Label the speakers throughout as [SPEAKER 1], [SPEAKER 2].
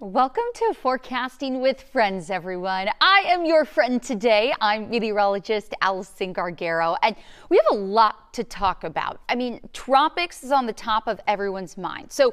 [SPEAKER 1] Welcome to Forecasting with Friends, everyone. I am your friend today. I'm meteorologist Allison Gargaro, and we have a lot to talk about. I mean, tropics is on the top of everyone's mind. So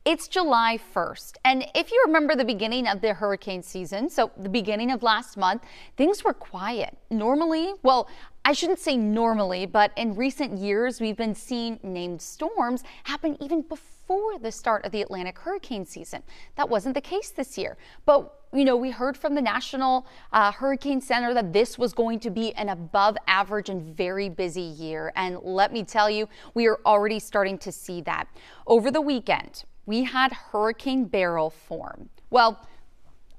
[SPEAKER 1] it's July 1st, and if you remember the beginning of the hurricane season, so the beginning of last month, things were quiet. Normally, well, I shouldn't say normally, but in recent years, we've been seeing named storms happen even before the start of the Atlantic hurricane season. That wasn't the case this year. But, we heard from the National Hurricane Center that this was going to be an above average and very busy year. And let me tell you, we are already starting to see that. Over the weekend, we had Hurricane Beryl form. Well,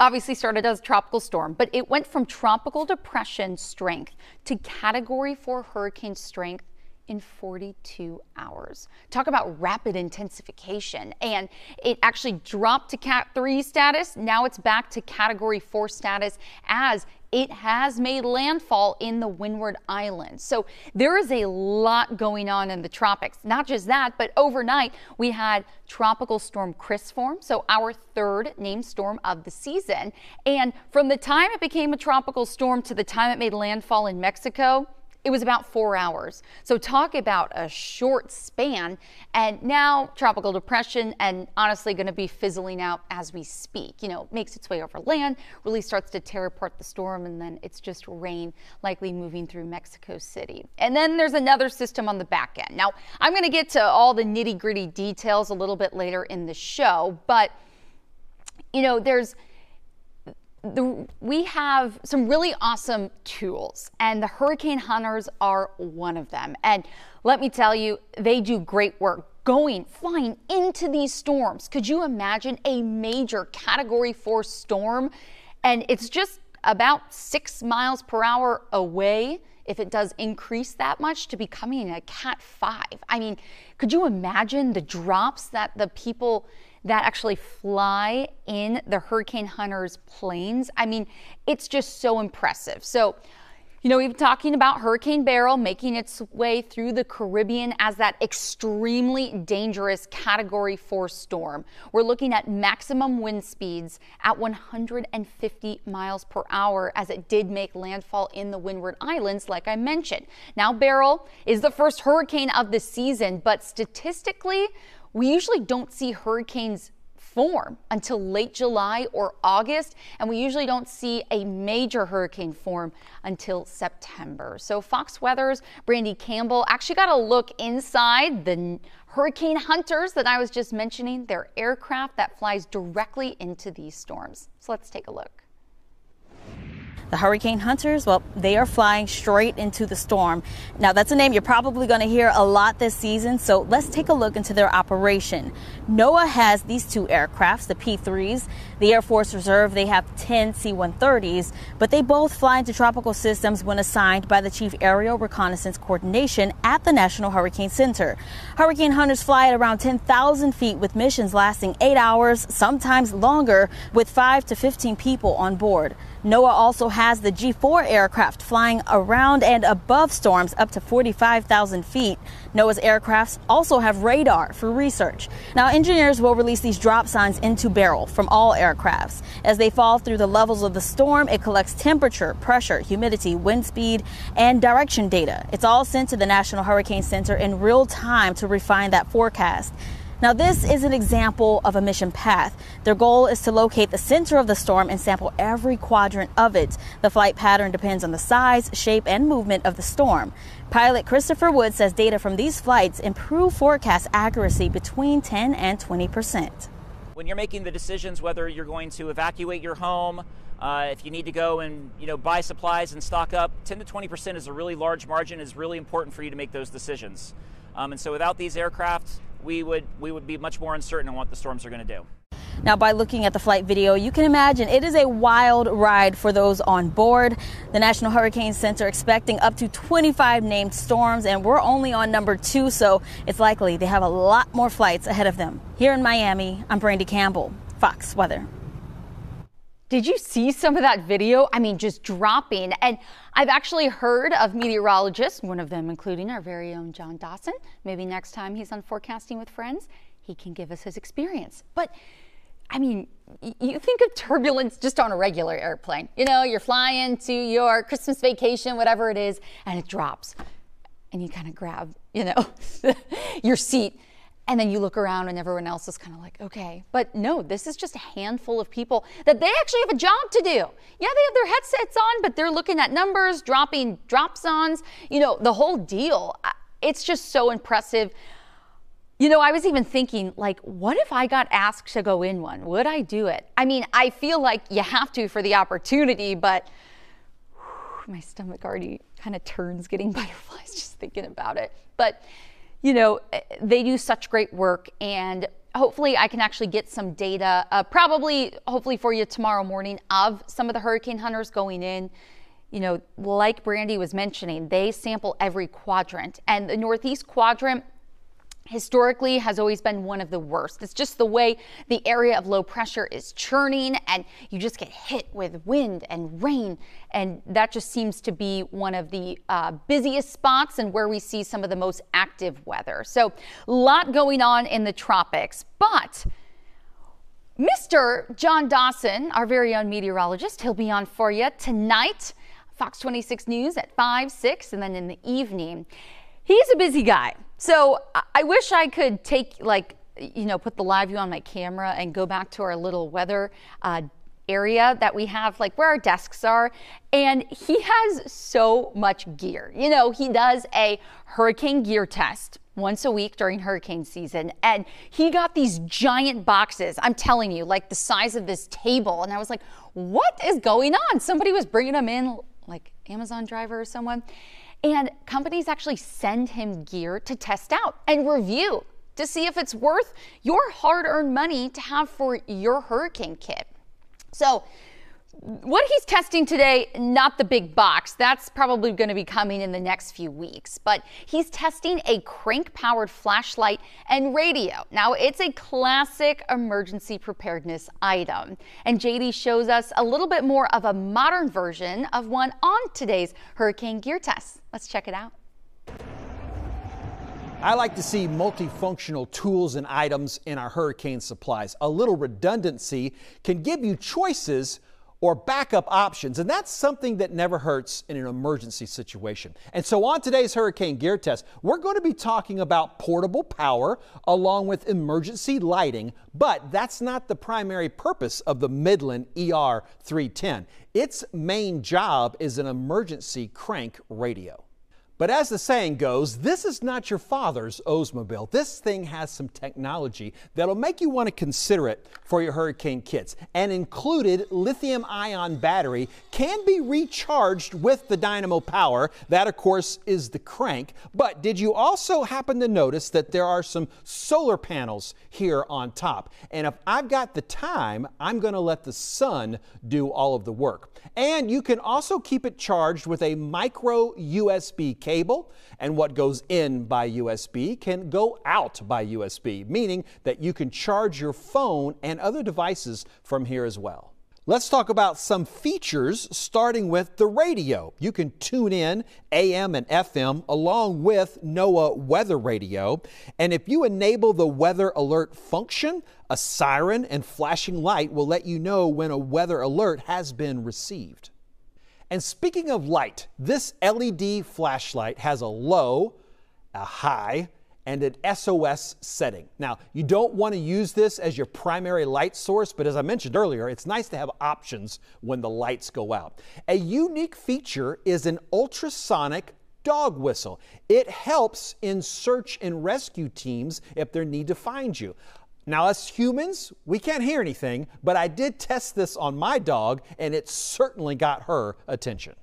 [SPEAKER 1] obviously started as a tropical storm, but it went from tropical depression strength to Category 4 hurricane strength in 42 hours. Talk about rapid intensification. And it actually dropped to Cat 3 status. Now it's back to Category 4 status as it has made landfall in the Windward Islands. So there is a lot going on in the tropics. Not just that, but overnight we had Tropical Storm KRIV form, so our third named storm of the season. And from the time it became a tropical storm to the time it made landfall in Mexico, it was about 4 hours. So talk about a short span. And now tropical depression and honestly going to be fizzling out as we speak. Makes its way over land, really starts to tear apart the storm, and then it's just rain likely moving through Mexico City. And then there's another system on the back end. Now, I'm going to get to all the nitty gritty details a little bit later in the show, but we have some really awesome tools, and the hurricane hunters are one of them. And let me tell you, they do great work flying into these storms. Could you imagine a major Category 4 storm? And it's just about 6 miles per hour away, if it does increase that much, to becoming a Cat 5. I mean, could you imagine the drops that the people that actually fly in the hurricane hunters planes? I mean, it's just so impressive. So, we've been talking about Hurricane Beryl making its way through the Caribbean as that extremely dangerous Category 4 storm. We're looking at maximum wind speeds at 150 miles per hour as it did make landfall in the Windward Islands, like I mentioned. Now, Beryl is the first hurricane of the season, but statistically, we usually don't see hurricanes form until late July or August, and we usually don't see a major hurricane form until September. So Fox Weather's Brandy Campbell actually got a look inside the hurricane hunters that I was just mentioning, their aircraft that flies directly into these storms. So let's take a look.
[SPEAKER 2] The hurricane hunters, well, they are flying straight into the storm. Now, that's a name you're probably going to hear a lot this season, so let's take a look into their operation. NOAA has these two aircrafts, the P-3s. The Air Force Reserve, they have 10 C-130s, but they both fly into tropical systems when assigned by the Chief Aerial Reconnaissance Coordination at the National Hurricane Center. Hurricane hunters fly at around 10,000 feet with missions lasting 8 hours, sometimes longer, with 5 to 15 people on board. NOAA also has the G4 aircraft flying around and above storms up to 45,000 feet. NOAA's aircrafts also have radar for research. Now, engineers will release these drop signs into Beryl from all aircrafts. As they fall through the levels of the storm, it collects temperature, pressure, humidity, wind speed, and direction data. It's all sent to the National Hurricane Center in real time to refine that forecast. Now, this is an example of a mission path. Their goal is to locate the center of the storm and sample every quadrant of it. The flight pattern depends on the size, shape, and movement of the storm. Pilot Christopher Wood says data from these flights improve forecast accuracy between 10 and 20%.
[SPEAKER 3] When you're making the decisions whether you're going to evacuate your home, if you need to go and buy supplies and stock up, 10 to 20% is a really large margin. It's really important for you to make those decisions. And so without these aircraft, we would be much more uncertain on what the storms are going to do.
[SPEAKER 2] Now, by looking at the flight video, you can imagine it is a wild ride for those on board. The National Hurricane Center expecting up to 25 named storms, and we're only on number 2, so it's likely they have a lot more flights ahead of them. Here in Miami, I'm Brandy Campbell, Fox Weather.
[SPEAKER 1] Did you see some of that video? I mean, just dropping. And I've actually heard of meteorologists, one of them including our very own John Dawson. Maybe next time he's on Forecasting with Friends, he can give us his experience. But I mean, you think of turbulence just on a regular airplane. You know, you're flying to your Christmas vacation, whatever it is, and it drops. And you kind of grab, you know, your seat. And then you look around and everyone else is kind of like, okay. But no, this is just a handful of people that they actually have a job to do. Yeah, they have their headsets on, but they're looking at numbers, dropping drop-ons, you know, the whole deal. It's just so impressive. You know, I was even thinking, like, what if I got asked to go in one? Would I do it? I mean, I feel like you have to for the opportunity, but my stomach already kind of turns getting butterflies just thinking about it. But you know, they do such great work, and hopefully I can actually get some data, hopefully for you tomorrow morning, of some of the hurricane hunters going in. You know, like Brandy was mentioning, they sample every quadrant, and the Northeast quadrant historically has always been one of the worst. It's just the way the area of low pressure is churning, and you just get hit with wind and rain, and that just seems to be one of the busiest spots and where we see some of the most active weather. So a lot going on in the tropics, but Mr. John Dawson, our very own meteorologist, he'll be on for you tonight, Fox 26 News at 5, 6, and then in the evening. He's a busy guy. So I wish I could take, like, you know, put the live view on my camera and go back to our little weather area that we have, like where our desks are. And he has so much gear. You know, he does a hurricane gear test once a week during hurricane season. And he got these giant boxes, I'm telling you, like the size of this table. And I was like, what is going on? Somebody was bringing them in, like Amazon driver or someone. And companies actually send him gear to test out and review to see if it's worth your hard-earned money to have for your hurricane kit. So what he's testing today, not the big box, that's probably going to be coming in the next few weeks, but he's testing a crank-powered flashlight and radio. Now, it's a classic emergency preparedness item, and JD shows us a little bit more of a modern version of one on today's hurricane gear test. Let's check it out.
[SPEAKER 4] I like to see multifunctional tools and items in our hurricane supplies. A little redundancy can give you choices or backup options, and that's something that never hurts in an emergency situation. And so on today's hurricane gear test, we're going to be talking about portable power along with emergency lighting, but that's not the primary purpose of the Midland ER 310. Its main job is an emergency crank radio. But as the saying goes, this is not your father's Oldsmobile. This thing has some technology that'll make you want to consider it for your hurricane kits. An included lithium-ion battery can be recharged with the dynamo power. That, of course, is the crank. But did you also happen to notice that there are some solar panels here on top? And if I've got the time, I'm going to let the sun do all of the work. And you can also keep it charged with a micro USB cable, and what goes in by USB can go out by USB, meaning that you can charge your phone and other devices from here as well. Let's talk about some features, starting with the radio. You can tune in AM and FM along with NOAA weather radio. And if you enable the weather alert function, a siren and flashing light will let you know when a weather alert has been received. And speaking of light, this LED flashlight has a low, a high, and an SOS setting. Now, you don't want to use this as your primary light source, but as I mentioned earlier, it's nice to have options when the lights go out. A unique feature is an ultrasonic dog whistle. It helps in search and rescue teams if they need to find you. Now, as humans, we can't hear anything, but I did test this on my dog, and it certainly got her attention.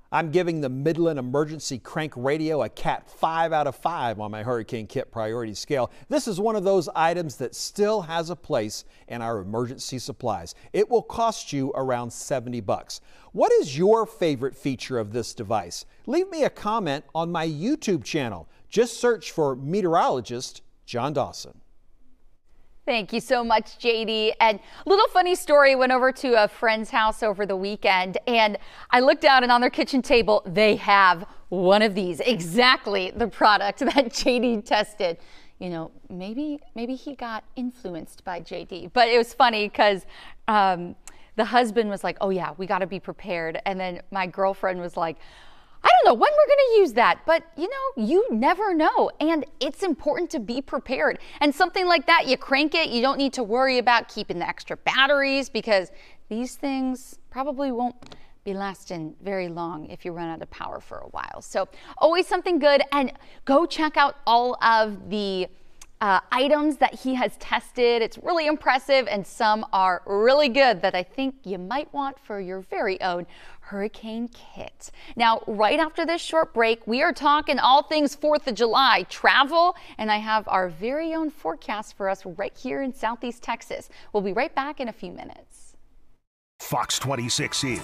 [SPEAKER 4] I'm giving the Midland Emergency Crank Radio a Cat 5 out of 5 on my Hurricane Kit Priority Scale. This is one of those items that still has a place in our emergency supplies. It will cost you around $70. What is your favorite feature of this device? Leave me a comment on my YouTube channel. Just search for meteorologist John Dawson.
[SPEAKER 1] Thank you so much, JD. And a little funny story, went over to a friend's house over the weekend, and I looked out, and on their kitchen table, they have one of these, exactly the product that JD tested. maybe he got influenced by JD. But it was funny because the husband was like, oh yeah, we got to be prepared. And then my girlfriend was like, I don't know when we're going to use that, but you never know. And it's important to be prepared. And something like that, you crank it, you don't need to worry about keeping the extra batteries, because these things probably won't be lasting very long if you run out of power for a while. So always something good. And go check out all of the items that he has tested. It's really impressive, and some are really good that I think you might want for your very own hurricane kit. Now, right after this short break, we are talking all things 4th of July travel, and I have our very own forecast for us right here in Southeast Texas. We'll be right back in a few minutes.
[SPEAKER 5] Fox 26 is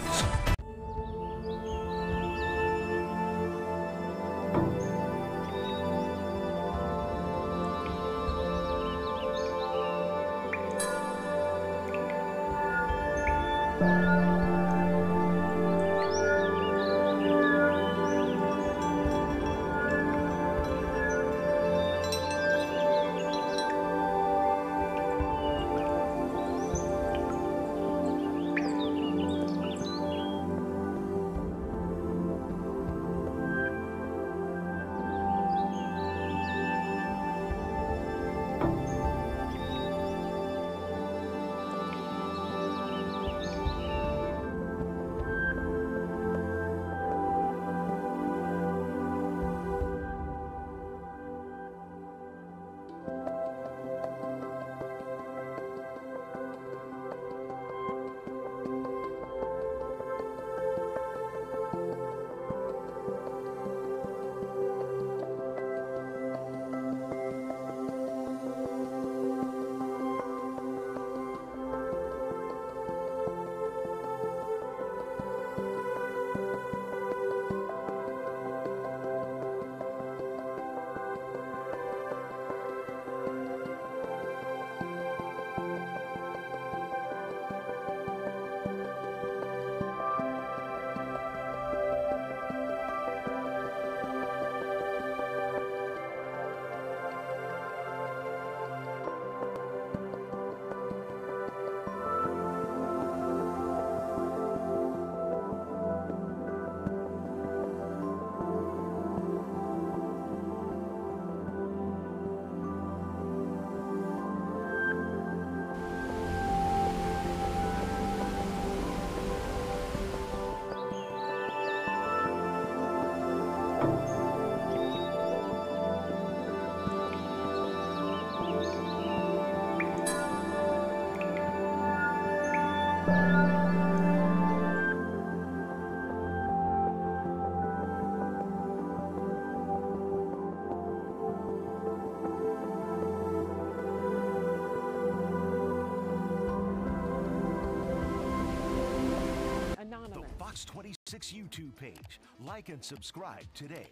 [SPEAKER 5] Fox 26 YouTube page. Like and subscribe today.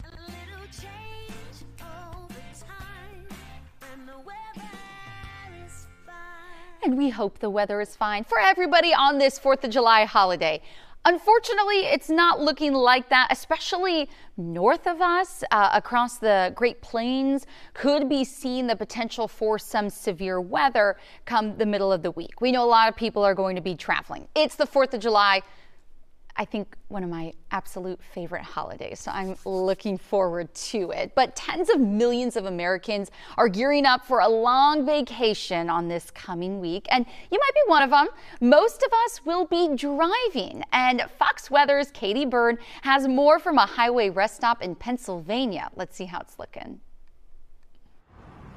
[SPEAKER 6] A little change over time, and the weather is fine.
[SPEAKER 1] And we hope the weather is fine for everybody on this 4th of July holiday. Unfortunately, it's not looking like that, especially north of us, across the Great Plains. Could be seeing the potential for some severe weather come the middle of the week. We know a lot of people are going to be traveling. It's the 4th of July. I think one of my absolute favorite holidays, so I'm looking forward to it. But tens of millions of Americans are gearing up for a long vacation on this coming week, and you might be one of them. Most of us will be driving, and Fox Weather's Katie Byrne has more from a highway rest stop in Pennsylvania. Let's see how it's looking.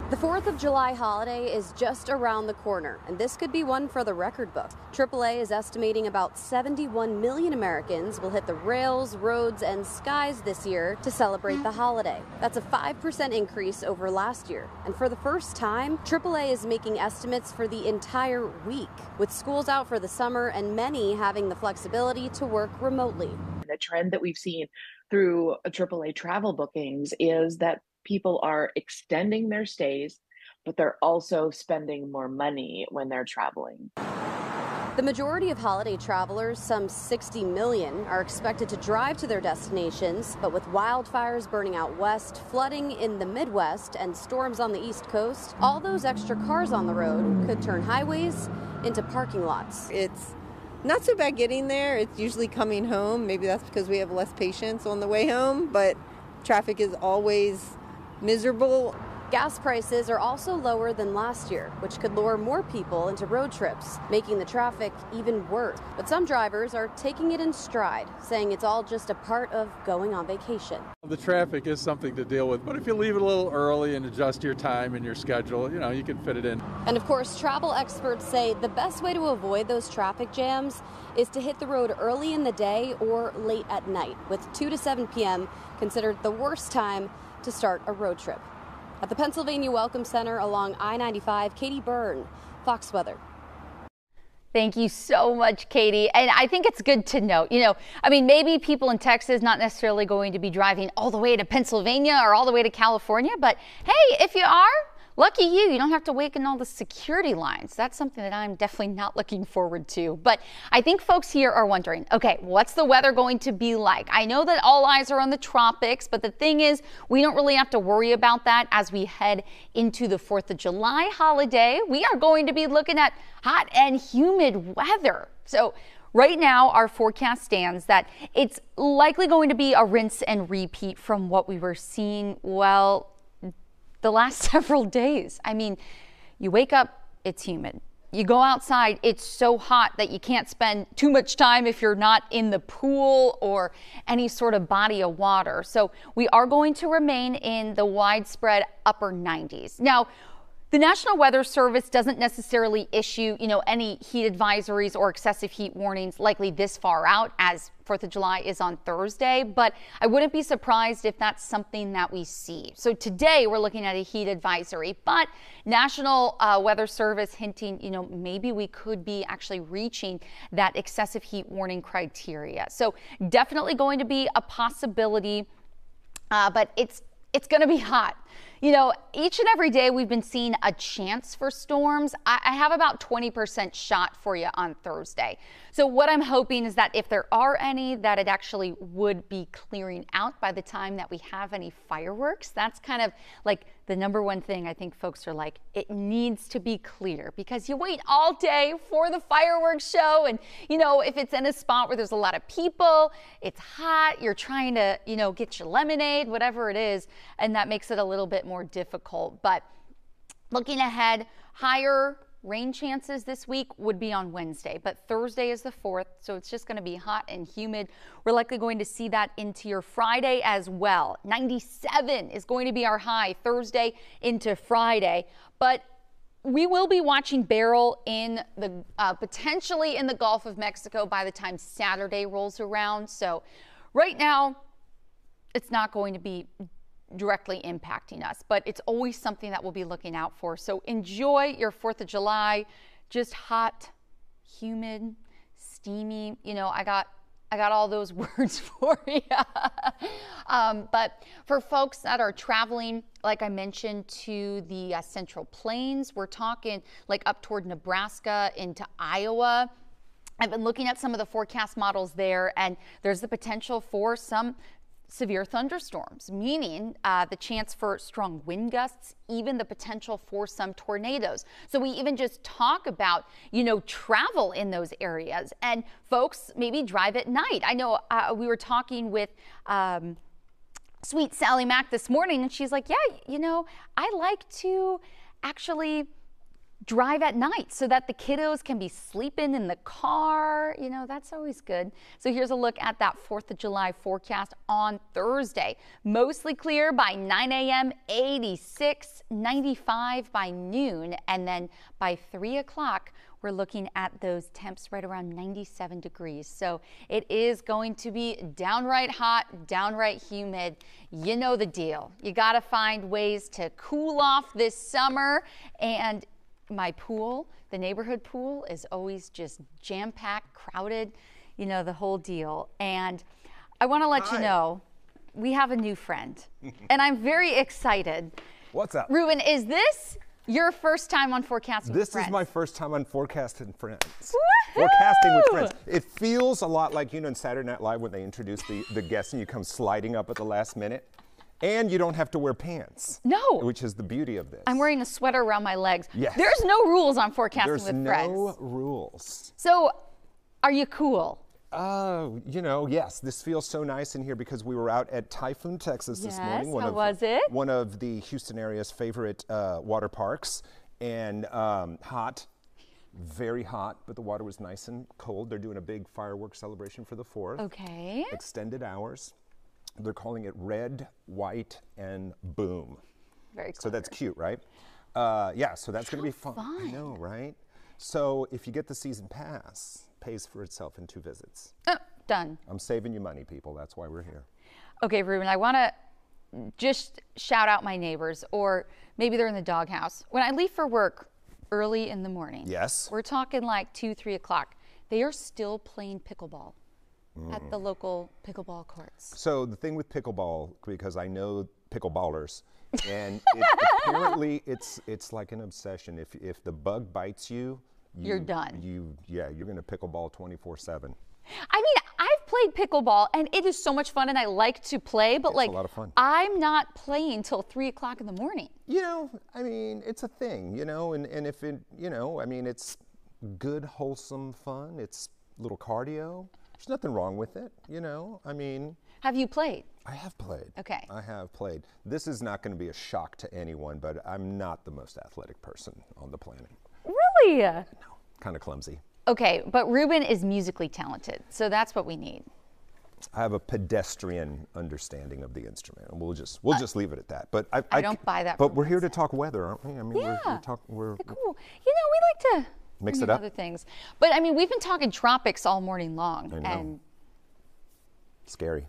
[SPEAKER 7] The 4th of July holiday is just around the corner, and this could be one for the record book. AAA is estimating about 71 million Americans will hit the rails, roads, and skies this year to celebrate the holiday. That's a 5% increase over last year. And for the first time, AAA is making estimates for the entire week, with schools out for the summer and many having the flexibility to work remotely.
[SPEAKER 8] The trend that we've seen through AAA travel bookings is that people are extending their stays, but they're also spending more money when they're traveling.
[SPEAKER 7] The majority of holiday travelers, some 60 million, are expected to drive to their destinations, but with wildfires burning out west, flooding in the Midwest, and storms on the East Coast, all those extra cars on the road could turn highways into parking lots.
[SPEAKER 9] It's not so bad getting there. It's usually coming home. Maybe that's because we have less patience on the way home, but traffic is always miserable.
[SPEAKER 7] Gas prices are also lower than last year, which could lure more people into road trips, making the traffic even worse. But some drivers are taking it in stride, saying it's all just a part of going on vacation.
[SPEAKER 10] The traffic is something to deal with, but if you leave it a little early and adjust your time and your schedule, you can fit it in.
[SPEAKER 7] And of course, travel experts say the best way to avoid those traffic jams is to hit the road early in the day or late at night, with 2 to 7 p.m. considered the worst time to start a road trip. At the Pennsylvania Welcome Center along I-95, Katie Byrne, Fox Weather.
[SPEAKER 1] Thank you so much, Katie. And I think it's good to note, maybe people in Texas not necessarily going to be driving all the way to Pennsylvania or all the way to California, but hey, if you are, lucky you don't have to wait in all the security lines. That's something that I'm definitely not looking forward to. But I think folks here are wondering, okay, what's the weather going to be like? I know that all eyes are on the tropics, but the thing is, we don't really have to worry about that as we head into the 4th of July holiday. We are going to be looking at hot and humid weather. So right now, our forecast stands that it's likely going to be a rinse and repeat from what we were seeing, the last several days. You wake up, it's humid. You go outside, it's so hot that you can't spend too much time if you're not in the pool or any sort of body of water. So we are going to remain in the widespread upper 90s. Now, the National Weather Service doesn't necessarily issue, any heat advisories or excessive heat warnings likely this far out, as 4th of July is on Thursday, but I wouldn't be surprised if that's something that we see. So today we're looking at a heat advisory, but National Weather Service hinting, maybe we could be actually reaching that excessive heat warning criteria. So definitely going to be a possibility, but it's going to be hot. Each and every day we've been seeing a chance for storms. I have about 20% shot for you on Thursday. So what I'm hoping is that if there are any, that it actually would be clearing out by the time that we have any fireworks. That's kind of like the number one thing I think folks are like, it needs to be clear, because you wait all day for the fireworks show. And, if it's in a spot where there's a lot of people, it's hot, you're trying to, get your lemonade, whatever it is, and that makes it a little bit more difficult. But looking ahead, higher rain chances this week would be on Wednesday, but Thursday is the 4th, so it's just going to be hot and humid. We're likely going to see that into your Friday as well. 97 is going to be our high Thursday into Friday, but we will be watching Beryl in the potentially in the Gulf of Mexico by the time Saturday rolls around. So right now, it's not going to be directly impacting us, but it's always something that we'll be looking out for. So enjoy your 4th of July, just hot, humid, steamy. I got all those words for you. But for folks that are traveling, like I mentioned, to the Central Plains, we're talking like up toward Nebraska into Iowa. I've been looking at some of the forecast models there, and there's the potential for some severe thunderstorms, meaning the chance for strong wind gusts, even the potential for some tornadoes. So we even just talk about, travel in those areas, and folks maybe drive at night. I know we were talking with sweet Sally Mack this morning, and she's like, yeah, I like to actually drive at night so that the kiddos can be sleeping in the car. That's always good. So here's a look at that 4th of July forecast on Thursday. Mostly clear by 9 a.m., 86, 95 by noon, and then by 3 o'clock, we're looking at those temps right around 97 degrees. So it is going to be downright hot, downright humid. You know the deal. You got to find ways to cool off this summer, and my pool, the neighborhood pool, is always just jam-packed, crowded, the whole deal. And I want to let you know, we have a new friend, and I'm very excited.
[SPEAKER 11] What's up?
[SPEAKER 1] Ruben, is this Your first time on Forecasting with
[SPEAKER 11] This
[SPEAKER 1] Friends.
[SPEAKER 11] is my first time on Forecasting Friends.
[SPEAKER 1] Woohoo!
[SPEAKER 11] Forecasting with Friends. It feels a lot like, in Saturday Night Live when they introduce the guests and you come sliding up at the last minute. And you don't have to wear pants.
[SPEAKER 1] No.
[SPEAKER 11] Which is the beauty of this.
[SPEAKER 1] I'm wearing a sweater around my legs.
[SPEAKER 11] Yes.
[SPEAKER 1] There's no rules on Forecasting
[SPEAKER 11] There's
[SPEAKER 1] with
[SPEAKER 11] no
[SPEAKER 1] Friends.
[SPEAKER 11] rules.
[SPEAKER 1] So, are you cool?
[SPEAKER 11] Yes, this feels so nice in here because we were out at Typhoon, Texas this morning.
[SPEAKER 1] How was it?
[SPEAKER 11] One of the Houston area's favorite water parks. And hot, very hot, but the water was nice and cold. They're doing a big fireworks celebration for the 4th.
[SPEAKER 1] Okay.
[SPEAKER 11] Extended hours. They're calling it Red, White, and Boom.
[SPEAKER 1] Very cool.
[SPEAKER 11] So that's cute, right? So that's going to be fun. I know, right? So if you get the season pass, pays for itself in 2 visits.
[SPEAKER 1] Done.
[SPEAKER 11] I'm saving you money, people. That's why we're here.
[SPEAKER 1] Okay, Ruben, I want to just shout out my neighbors, or maybe they're in the doghouse. When I leave for work early in the morning,
[SPEAKER 11] yes,
[SPEAKER 1] we're talking like 2, 3 o'clock, they are still playing pickleball at the local pickleball courts.
[SPEAKER 11] So the thing with pickleball, because I know pickleballers, and apparently it's like an obsession. If the bug bites you,
[SPEAKER 1] you're done.
[SPEAKER 11] You're going to pickleball 24/7.
[SPEAKER 1] I mean, I've played pickleball and it is so much fun and I like to play, but
[SPEAKER 11] it's a lot of fun.
[SPEAKER 1] I'm not playing till 3 o'clock in the morning.
[SPEAKER 11] It's a thing, and if it, it's good, wholesome fun. It's a little cardio. There's nothing wrong with it,
[SPEAKER 1] Have you played?
[SPEAKER 11] I have played.
[SPEAKER 1] Okay.
[SPEAKER 11] I have played. This is not going to be a shock to anyone, but I'm not the most athletic person on the planet.
[SPEAKER 1] Really?
[SPEAKER 11] No, kind of clumsy.
[SPEAKER 1] Okay, but Ruben is musically talented, so that's what we need.
[SPEAKER 11] I have a pedestrian understanding of the instrument, and we'll just leave it at that. But I
[SPEAKER 1] don't buy that.
[SPEAKER 11] But we're here to talk weather, aren't we? I mean,
[SPEAKER 1] yeah.
[SPEAKER 11] we're
[SPEAKER 1] cool. We like to
[SPEAKER 11] mix
[SPEAKER 1] bring
[SPEAKER 11] it
[SPEAKER 1] in
[SPEAKER 11] up.
[SPEAKER 1] other things. But I mean, we've been talking tropics all morning long,
[SPEAKER 11] I know.
[SPEAKER 1] and
[SPEAKER 11] scary.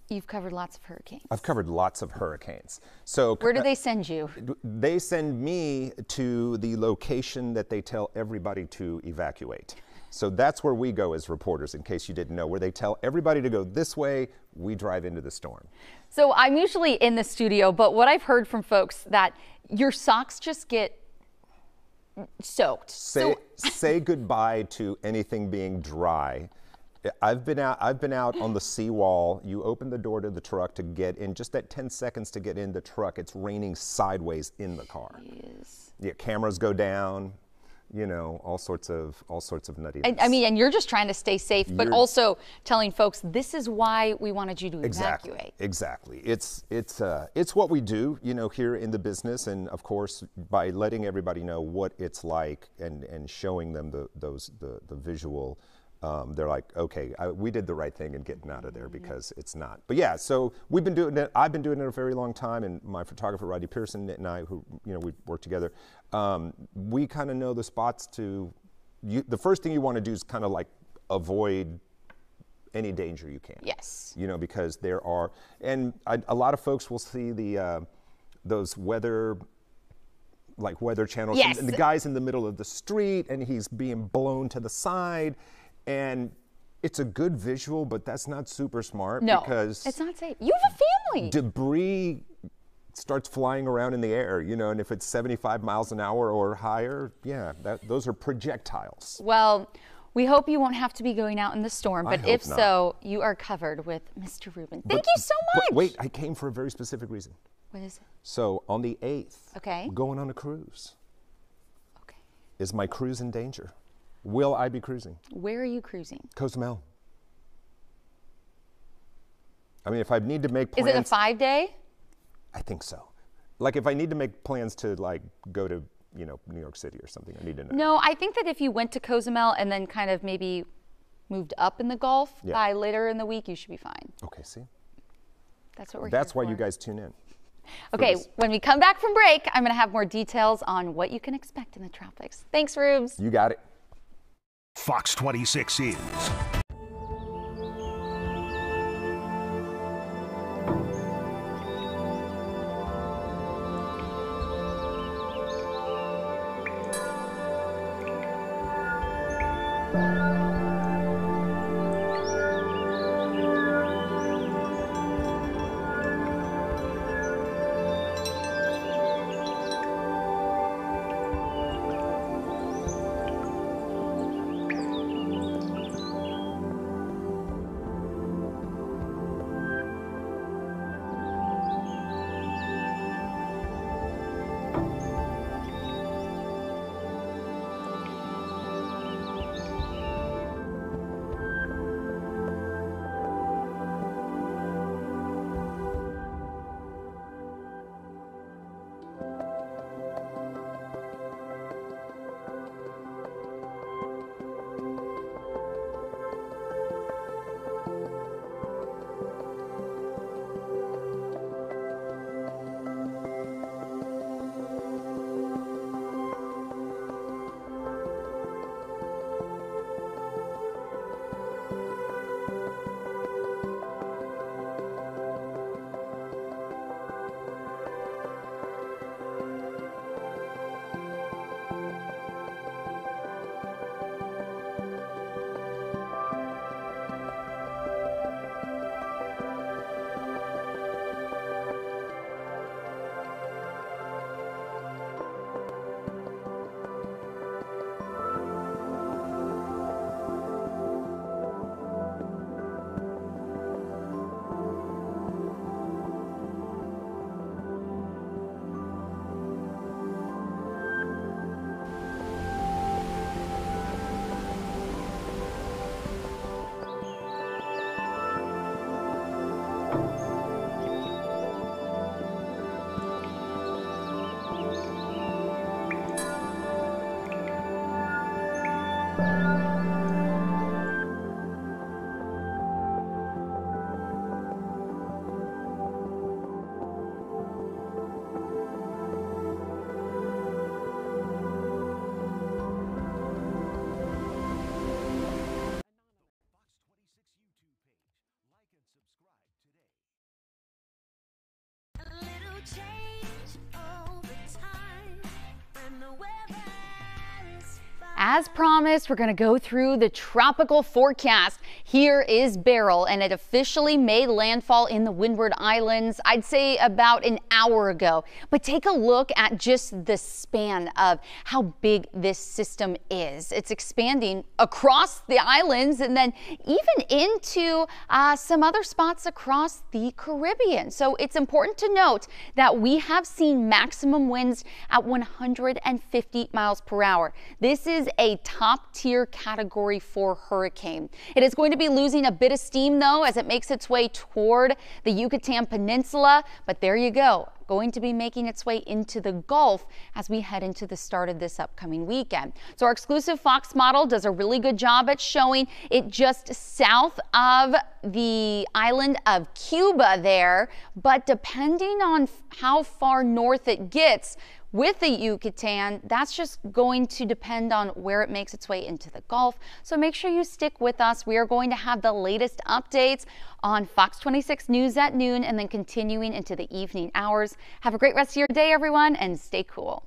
[SPEAKER 1] You've covered lots of hurricanes.
[SPEAKER 11] I've covered lots of hurricanes. So
[SPEAKER 1] where do they send you?
[SPEAKER 11] They send me to the location that they tell everybody to evacuate. So that's where we go as reporters, in case you didn't know, where they tell everybody to go this way, we drive into the storm.
[SPEAKER 1] So I'm usually in the studio, but what I've heard from folks that your socks just get soaked.
[SPEAKER 11] Say goodbye to anything being dry. I've been out on the seawall. You open the door to the truck to get in, just that 10 seconds to get in the truck. It's raining sideways in the car.
[SPEAKER 1] Jeez.
[SPEAKER 11] Yeah, cameras go down, all sorts of nuttiness.
[SPEAKER 1] And you're just trying to stay safe, but also telling folks this is why we wanted you to evacuate.
[SPEAKER 11] Exactly. It's what we do, here in the business, and of course by letting everybody know what it's like and showing them the visual. They're like, okay, we did the right thing in getting out of there, because it's not. But yeah, so we've been doing it. I've been doing it a very long time, and my photographer Rodney Pearson and I, who we work together, we kind of know the spots to. The first thing you want to do is kind of like avoid any danger you can.
[SPEAKER 1] Yes.
[SPEAKER 11] Because there are, and a lot of folks will see those weather channels,
[SPEAKER 1] yes.
[SPEAKER 11] and the guy's in the middle of the street and he's being blown to the side. And it's a good visual, but that's not super smart.
[SPEAKER 1] No,
[SPEAKER 11] because
[SPEAKER 1] it's not safe. You have a family.
[SPEAKER 11] Debris starts flying around in the air, and if it's 75 miles an hour or higher, those are projectiles.
[SPEAKER 1] Well, we hope you won't have to be going out in the storm, but if
[SPEAKER 11] not.
[SPEAKER 1] So, you are covered with Mr. Ruben. Thank you so much.
[SPEAKER 11] But wait, I came for a very specific reason.
[SPEAKER 1] What is it?
[SPEAKER 11] So on the 8th,
[SPEAKER 1] okay,
[SPEAKER 11] we're going on a cruise.
[SPEAKER 1] Okay.
[SPEAKER 11] Is my cruise in danger? Will I be cruising?
[SPEAKER 1] Where are you cruising?
[SPEAKER 11] Cozumel. I mean, if I need to make plans.
[SPEAKER 1] Is it a 5-day?
[SPEAKER 11] I think so. Like if I need to make plans to go to, New York City or something, I need to know.
[SPEAKER 1] No, I think that if you went to Cozumel and then kind of maybe moved up in the Gulf by later in the week, you should be fine.
[SPEAKER 11] Okay, see?
[SPEAKER 1] That's what we're
[SPEAKER 11] That's
[SPEAKER 1] here
[SPEAKER 11] why
[SPEAKER 1] for.
[SPEAKER 11] you guys tune in.
[SPEAKER 1] Okay, when we come back from break, I'm going to have more details on what you can expect in the tropics. Thanks, Rubes.
[SPEAKER 11] You got it.
[SPEAKER 5] Fox 26 is
[SPEAKER 1] As promised, we're going to go through the tropical forecast. Here is Beryl, and it officially made landfall in the Windward Islands, I'd say about an hour ago. But take a look at just the span of how big this system is. It's expanding across the islands and then even into some other spots across the Caribbean. So it's important to note that we have seen maximum winds at 150 miles per hour. This is a top tier category 4 hurricane. It is going to be losing a bit of steam though as it makes its way toward the Yucatan Peninsula, but there you go, going to be making its way into the Gulf as we head into the start of this upcoming weekend. So our exclusive Fox model does a really good job at showing it just south of the island of Cuba there, but depending on how far north it gets with the Yucatan, that's just going to depend on where it makes its way into the Gulf. So make sure you stick with us. We are going to have the latest updates on Fox 26 News at noon and then continuing into the evening hours. Have a great rest of your day, everyone, and stay cool.